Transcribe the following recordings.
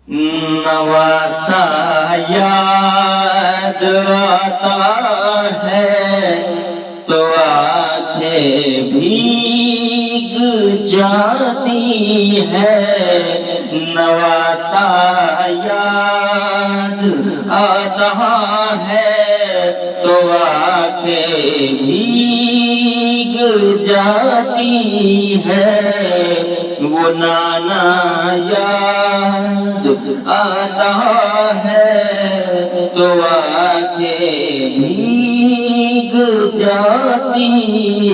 نواسا یاد آتا ہے تو آنکھیں بھیگ جاتی ہے، نواسا یاد آتا ہے تو آنکھیں بھیگ جاتی ہے، وہ نانا یاد آتا ہے تو آنکھیں بھیگ جاتی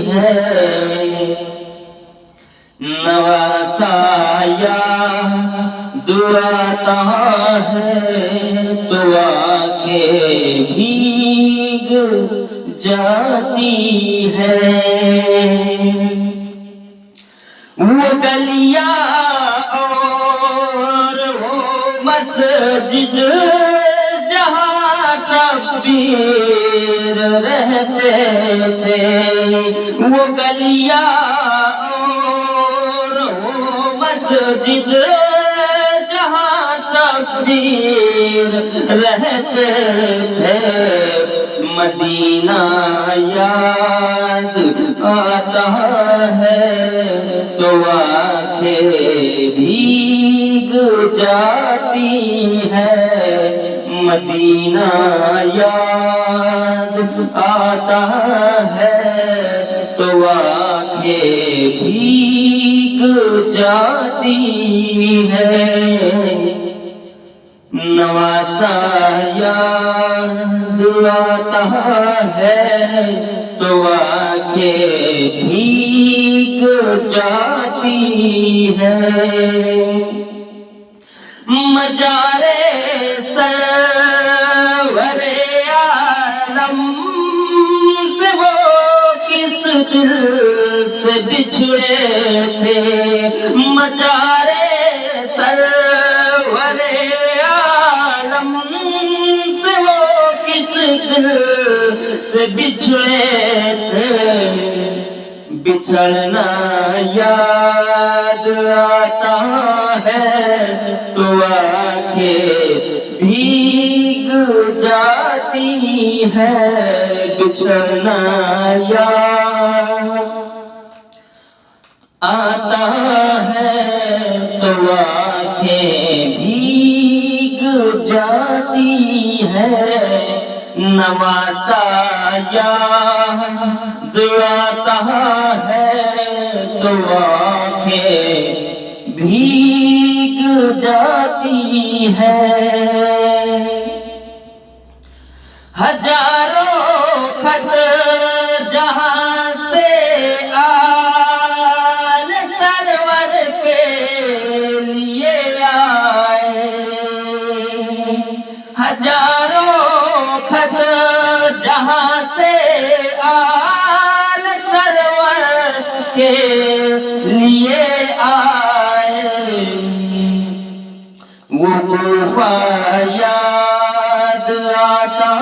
ہے، نواسا یاد آتا ہے تو آنکھیں بھیگ جاتی ہے، وہ گلیاں اور وہ مسجد جہاں سب پیر رہتے تھے، وہ گلیاں اور وہ مسجد جہاں سب پیر رہتے تھے، مدینہ یاد آتا ہے تو آنکھیں بھیگ جاتی ہے، مدینہ یاد آتا ہے تو آنکھیں بھیگ جاتی ہے، نواسا یاد آتا ہے تو آنکھیں بھیگ جاتی ہے، مجارے سرور عالم سے وہ کس دل سے بچھڑے تھے، مجارے سرور عالم سے وہ کس دل سے بچھڑے تھے، بچھڑنا یاد آتا ہے تو آنکھیں بھیگ جاتی ہے، بچھڑنا یاد آتا ہے تو آنکھیں بھیگ جاتی ہے، نواسا یاد آتا ہے تو آنکھیں بھیگ جاتی ہے، ہزاروں خط جہاں سے آل سرور کے لیے آئے، ہزاروں خط جہاں سے آل سرور کے لیے آئے، وہ کوفہ یاد آتا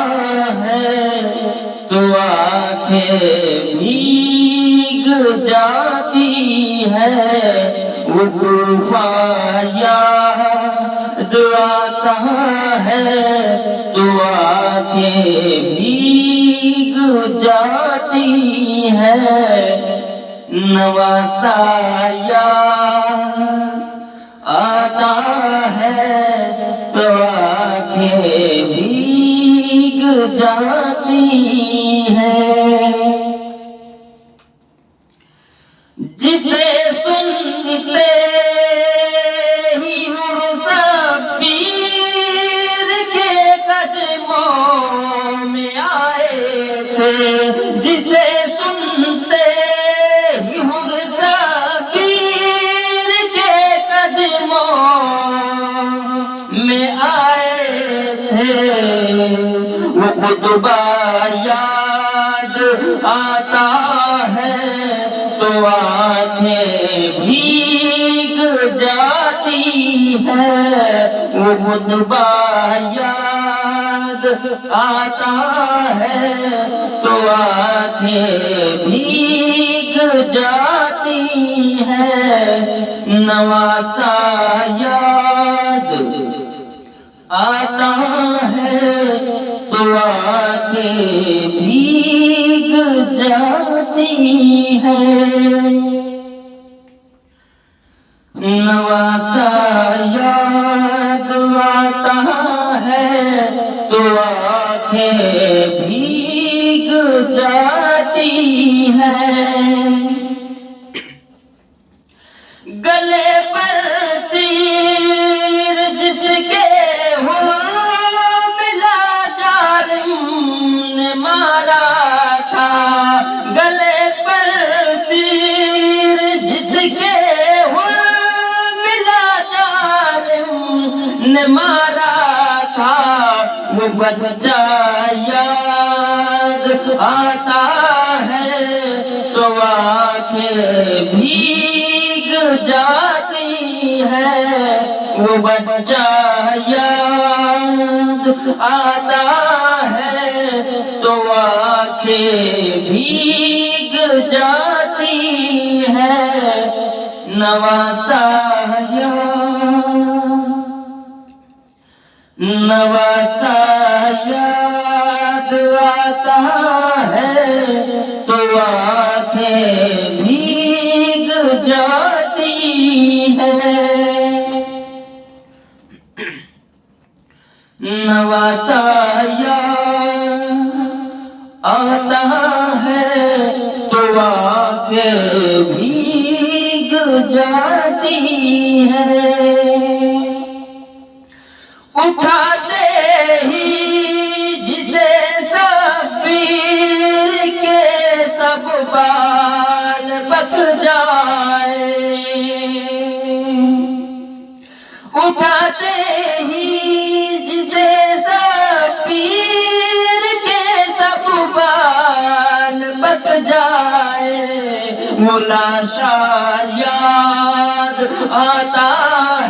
ہے تو آنکھیں بھیگ جاتی ہے، وہ کوفہ یاد آتا ہے تو آنکھیں بھیگ جاتی ہے، نواسا یاد آتا ہے تو آنکھیں بھیگ جاتی ہے، جسے سنتے ہی سب پیر کے قدموں میں آئے تھے، جسے سنتے ہی سب پیر کے قدموں میں آئے تھے، وہ خطبہ یاد آتا ہے تو آنکھیں بھیگ جاتی ہے، وہ خطبہ یاد آتا ہے تو آنکھیں بھیگ جاتی ہے، نواسا یاد نے مارا تھا وہ بچہ یاد آتا ہے تو آنکھیں بھیگ جاتی ہے، وہ بچہ یاد آتا ہے تو آنکھیں بھیگ جاتی ہے، نواسا یاد آتا ہے تو آنکھیں بھیگ جاتی ہے، نواسا یاد آتا ہے تو آنکھیں بھیگ جاتی ہے، اٹھاتے ہی جسے شبیر کے سب بال بک جائے، اٹھاتے ہی جسے شبیر کے سب بال بک جائے، وہ لاشا یاد آتا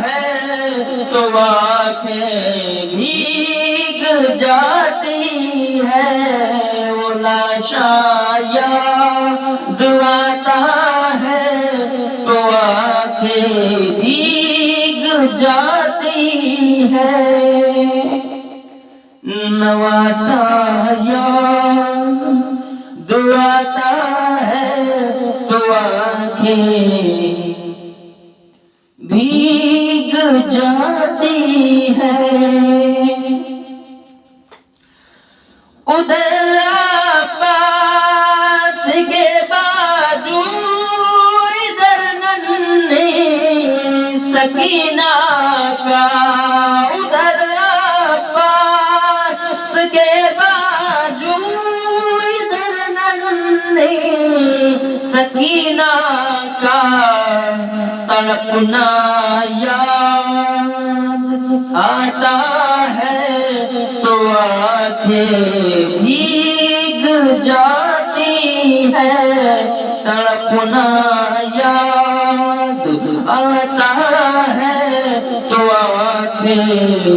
ہے تو آنکھیں بھیگ جاتی ہے، وہ لاشا یاد آتا ہے تو آنکھیں بھیگ جاتی ہے، نواسا یاد آتا ہے تو آنکھیں بھیگ جاتی ہے، ادھر عباس کے بازو ادھر ننھی سکینہ کا، ادھر عباس کے بازو ادھر ننھی سکینہ کا، تڑپنا یاد آتا ہے تو آنکھیں بھیگ جاتی ہے، تڑپنا یاد آتا ہے تو آنکھیں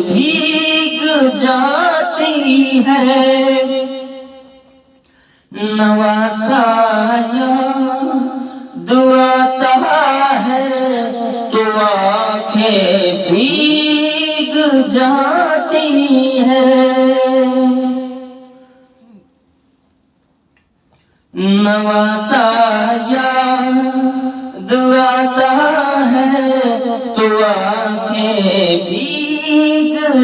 بھیگ جاتی ہے، نواسا یاد آتا ہے تو آنکھیں بھیگ جاتی ہے، نواسا یاد آتا ہے تو آنکھیں